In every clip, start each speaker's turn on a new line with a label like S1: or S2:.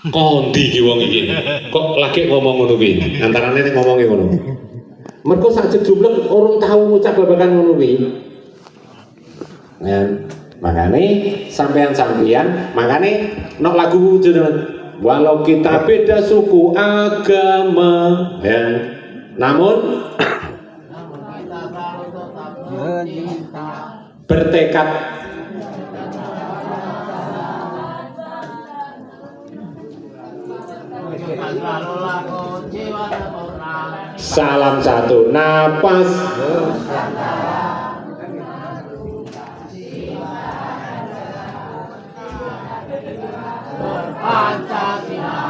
S1: Kondi iki wong iki. Kok lagi ngomong ngono kuwi? Antarane nek ngomongi ngono. Mergo sajek jumlah orang tahu ngucap babagan ngono kuwi. Ya, makane sampean-sampean, makane nok lagu jenengan walau kita beda suku agama ya. Namun bertekad salam satu napas
S2: Pancasila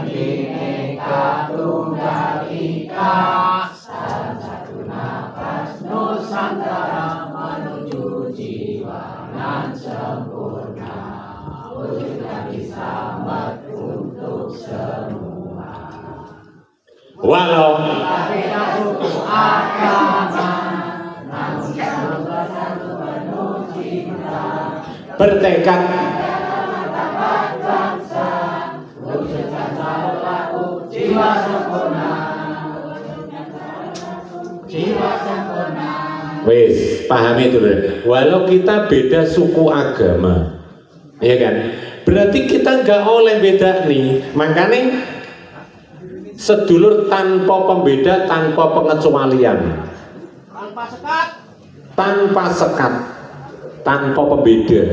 S2: Bhinneka Tunggal Ika satu nafas Nusantara menuju jiwa nan sempurna wujud dari selamat untuk semua.
S1: walau
S2: Beda suku agama namun bersatu penuh cinta
S1: bertekad
S2: jiwa sempurna, jiwa sempurna.
S1: wis pahami dulu. Walau kita beda suku agama, ya kan? Berarti kita nggak oleh beda nih. Makanya sedulur tanpa pembeda, tanpa pengecualian,
S2: Tanpa sekat,
S1: tanpa sekat, tanpa pembeda.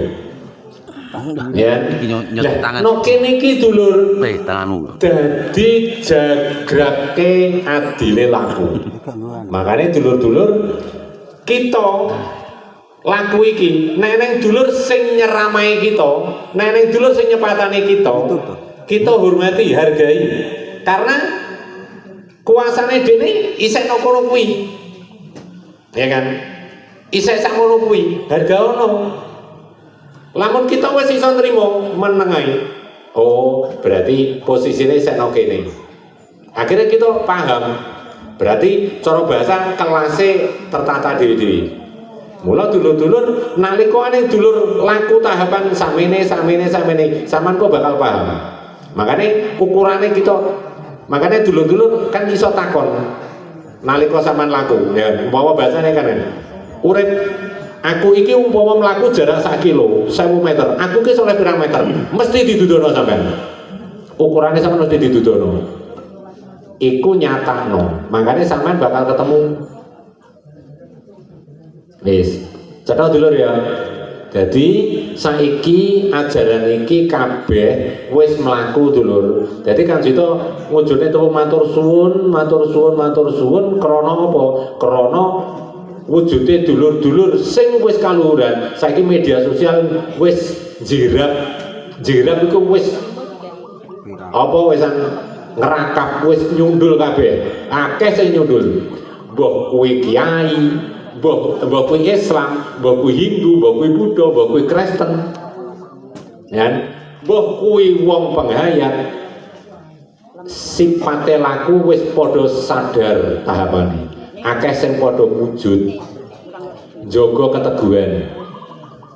S1: Ya, lah, no kene iki dulur.
S3: tanganmu.
S1: Dadi jagrake adile laku. Makanya dulur-dulur kita laku iki neneng dulur sing nyeramai kita, neneng dulur sing nyepatane kita hormati, hargai. Karena kuasane dene isih nang kono kuwi. Ya kan? Isih sak ngono kuwi, harga ono. Lamun kita wis iso nrimo meneng ae. Oh, berarti posisine isih nang kene. Akhirnya kita paham. Berarti cara bahasa kelasé tertata dhewe-dhewe. Mula dulur-dulur nalika ane dulur laku tahapan samene sampean kok bakal paham. Makanya ukurane kita, makanya dulur-dulur kan iso takon nalika sampean laku ya umpama bahasane kan urip aku iki umpama mlaku jarak 1 kilo 1000 meter aku ki oleh pirang meter mesti didudono sampean ukurane sampean mesti didudono iku nyatakno makanya sampean bakal ketemu wis cetha dulur ya. Jadi saiki ajaran iki kabeh wis mlaku dulur. Jadi Kang Jito wujudnya tuh matur suwun krana apa? Krana wujude dulur-dulur sing wis kaluhuran. Saiki media sosial wis jirap iku wis apa wisan ngerakap wis nyundul kabeh. Akeh sing nyundul. Mbah kuwi kiai, mbah kuwi Islam, mbah kuwi Hindu, mbah kuwi Buddha, mbah kuwi Kristen. Ya, mbah kuwi wong penghayat. Sipate laku wis padha sadar tahapane. Akeh sing padha wujud. Jaga keteguhan.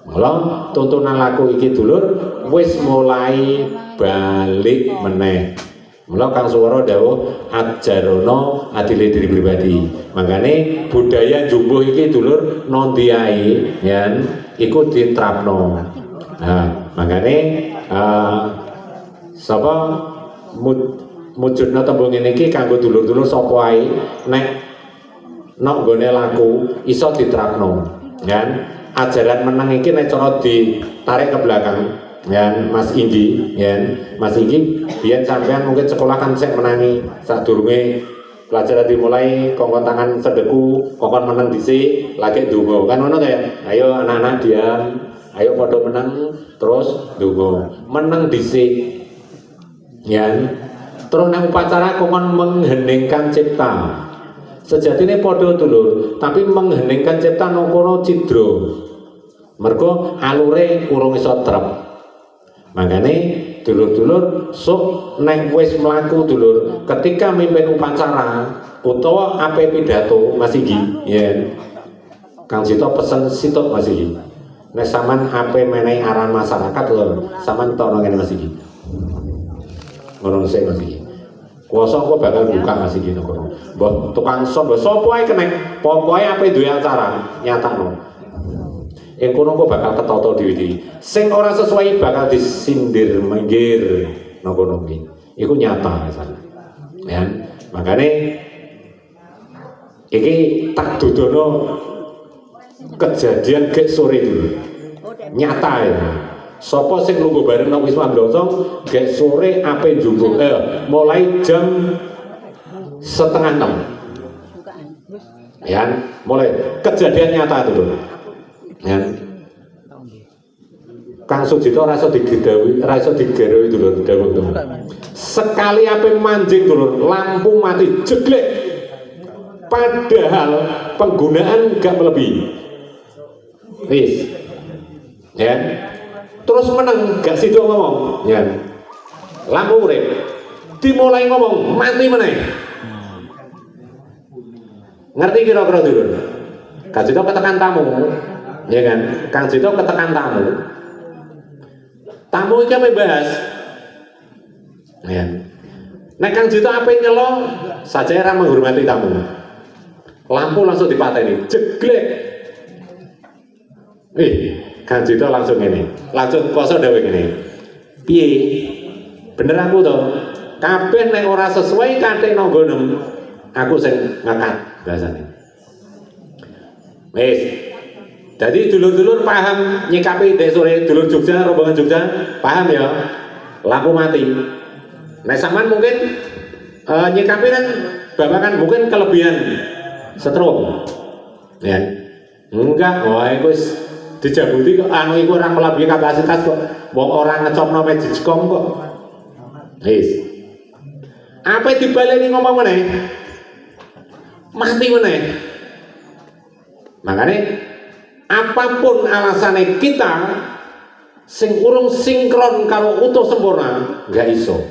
S1: Mula tuntunan laku iki dulur wis mulai balik meneh. Mula Kang Suwara dawuh ajarono adile diri pribadi. Makane budaya jumbuh iki dulur nondi ae ya iku diterapno. Nah, makane sapa mujudna tembung ngene iki kanggo dulur-dulur sapa ae nek nok nggone laku iso diterapno. Kan ajaran meneng iki nek cara ditarik ke belakang ya Mas Indi ya Mas Indi biyen sampean mungkin sekolah kan sik menangi sadurunge pelajaran dimulai kongkon tangan sedeku kongkon meneng dhisik lagi ndonga kan ngono ta ya ayo anak-anak diam ayo padha meneng terus ndonga meneng dhisik ya terus nang upacara kongkon mengheningkan cipta sejatine padha dulur tapi mengheningkan cipta nang kono cidra mergo alure kurang iso trep. Makane dulur-dulur sok nek wis mlaku dulur ketika mimpin upacara utawa ape pidato Mas Igi ya Kang Jito pesen sitok Mas Igi nek sampean ape menehi arahan masyarakat lho sampean tono ngene Mas Igi ngono sik Mas iki. Kuasa kok bakal buka Mas iki kono. Mbah tukang sop, sapa ae kena. Pokoke ape duwe acara nyatakno. Ing kono kok bakal ketata dhewe-dhewe. Sing ora sesuai bakal disindir minggir nang kono kuwi. Iku nyata rasane. Ya, makane iki tak dudono kejadian gek sore dulu. Nyata ya. Sapa sing lungguh bareng nang Wisma Blosong gek sore ape njupuk mulai jam 5:30. Ya, mulai kejadian nyata itu lho. Ya. Kang Sujito rasa digedawi, rasa digawe dulu dawuh. Sekali ape manjing dulu, lampu mati jeglek. Padahal penggunaan gak melebihi. Wis. Ya. Terus meneng gak sido ngomong, ya. Lampu urip. Dimulai ngomong, mati meneh. Ngerti kira-kira dulu. Kang Sito ketekan tamu, ya kan? Kang Sito ketekan tamu. Tamu iki apa bahas? Ya. Nek Kang Sito apa nyelo, saja ora menghormati tamu. Lampu langsung dipateni, jeglek. Kang Sito langsung ngene. Langsung koso dawuh ngene. Piye? Bener aku to. Kabeh nek ora sesuai kathik nang nggonem, aku sing ngakat bahasane. Wis. Jadi dulur-dulur paham nyikapi dek sore dulur Jogja, rombongan Jogja, paham ya? Lampu mati. Nek sampean mungkin nyikapi kan babakan mungkin kelebihan setrum. Ya. Enggak, wah iku wis dijabuti kok anu iku ora melebihi kapasitas kok. Wong ora ngecopno Magicom kok. Wis. Apa dibaleni ngomong meneh? Mati meneh. Makanya apapun alasannya kita sing urung sinkron karo utuh sempurna nggak iso.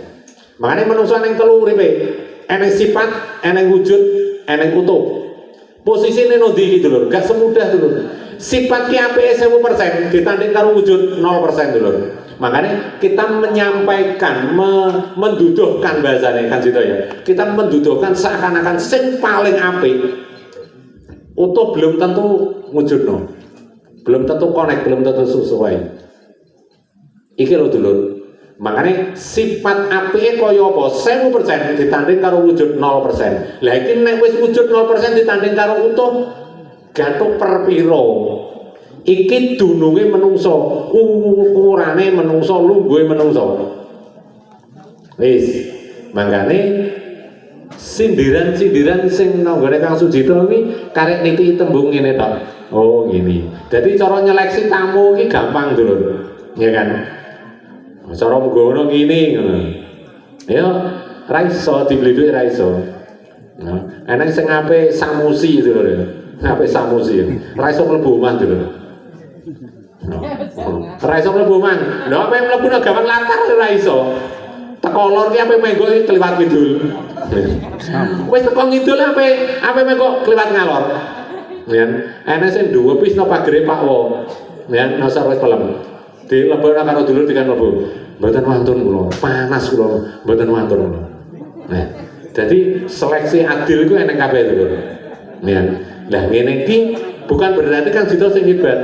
S1: Makanya manusia yang telu uripe eneng sifat, eneng wujud, eneng utuh. Posisinya nodi gitu lho, gak semudah dulu. Sifat ki apike 1000% ditanding karo wujud 0% dulu. Makanya kita menyampaikan, menduduhkan bahasanya kan gitu ya. Kita menduduhkan seakan-akan sing paling apik. Utuh belum tentu wujudno. Belum tentu connect, belum tentu sesuai. Iki lho dulur. Makanya sifat apike kaya apa 1000% ditanding karo wujud 0%. Lah iki nek wis wujud 0% ditanding karo utuh gathuk perpiro. Iki dununge menungso, ukurane menungso, lungguhe menungso. Wis, mangkane sindiran-sindiran sing nang gone Kang Sujito iki karek niti tembung ngene tok. Oh, gini. Jadi cara nyeleksi tamu iki gampang dulur. Ya kan? Cara menggono ngene ngono. Ya, ra iso diblidhuke ra iso. Nah, enek sing ape samusi dulur ya. Ape samusi. Ra iso mlebu omah dulur. Ra iso mlebu omah. Lho ape mlebu nang gawang latar ora iso. Teko lor ki ape menggo kliwat kidul. Wis teko ngidul ape menggo kliwat ngalor. Ya, enek sing duwe wis nang pagere Pak Wo. Ya, nasar wis pelem. Di lebana karo dulur dikan mlebu. Mboten wantun kula, panas kula, mboten wantun kula. Nah, jadi seleksi adil iku enek kabeh dulur. Ya. Lah ngene iki bukan berarti kan Sito sing hebat.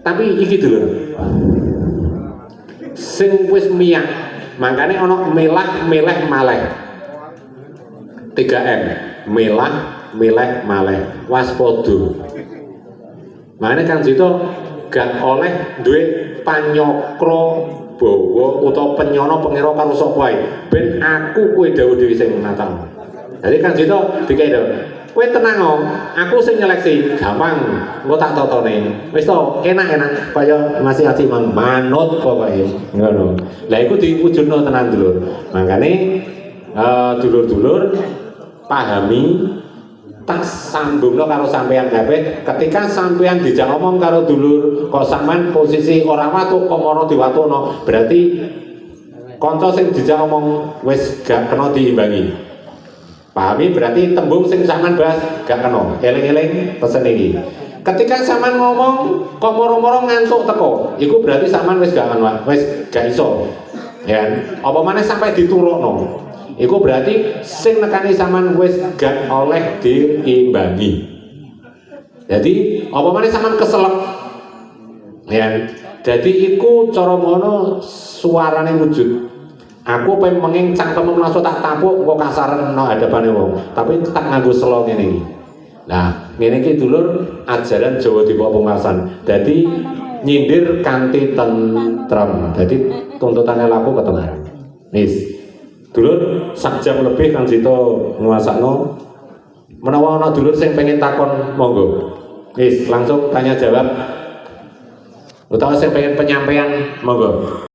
S1: Tapi iki dulur. Sing wis miyak, makane ana melah, meleh, maleh. 3M. Melah, meleh, maleh. Waspada. Makane Kang Sito gak oleh duwe panyokro bawa utawa penyono pengira karo sapa ae ben aku kowe dawuh dhewe sing natal. Jadi Kang Sito dikae to. Kowe tenang aku sing nyeleksi, gampang engko tak totone. Wis to, enak-enak kaya masih ati manut pokoke ngono. Lah iku diwujudno tenan dulur. Mangkane dulur-dulur pahami tak sambungno karo sampeyan kabeh. Ketika sampeyan dijak ngomong karo dulur kok sampean posisi ora watu komoro diwatono, berarti kanca sing dijak ngomong wis gak kena diimbangi. Pahami berarti tembung sing sampean bahas gak kena. Eling-eling pesen iki. Ketika sampean ngomong kok moro-moro ngantuk teko, iku berarti sampean wis gak iso. Ya, apa maneh sampai diturukno. Iku berarti sing nekani sampean wis gak oleh diimbangi. Jadi apa maneh sampean keselek. Ya. Jadi iku cara ngono suarane wujud. Aku pengen cangkem langsung tak tapuk kok kasaran no hadapane wong. Tapi tak nganggo selo ngene iki. Nah, ngene iki dulur ajaran Jawa Dipa Pungkasan. Dadi nyindir kanthi tentrem. Dadi tuntutannya laku ketenaran. Nis. Dulur sak jam lebih Kang Jito nguasakno. Menawa ana dulur sing pengen takon monggo. Nis, langsung tanya jawab. Utawa sing pengen penyampaian monggo.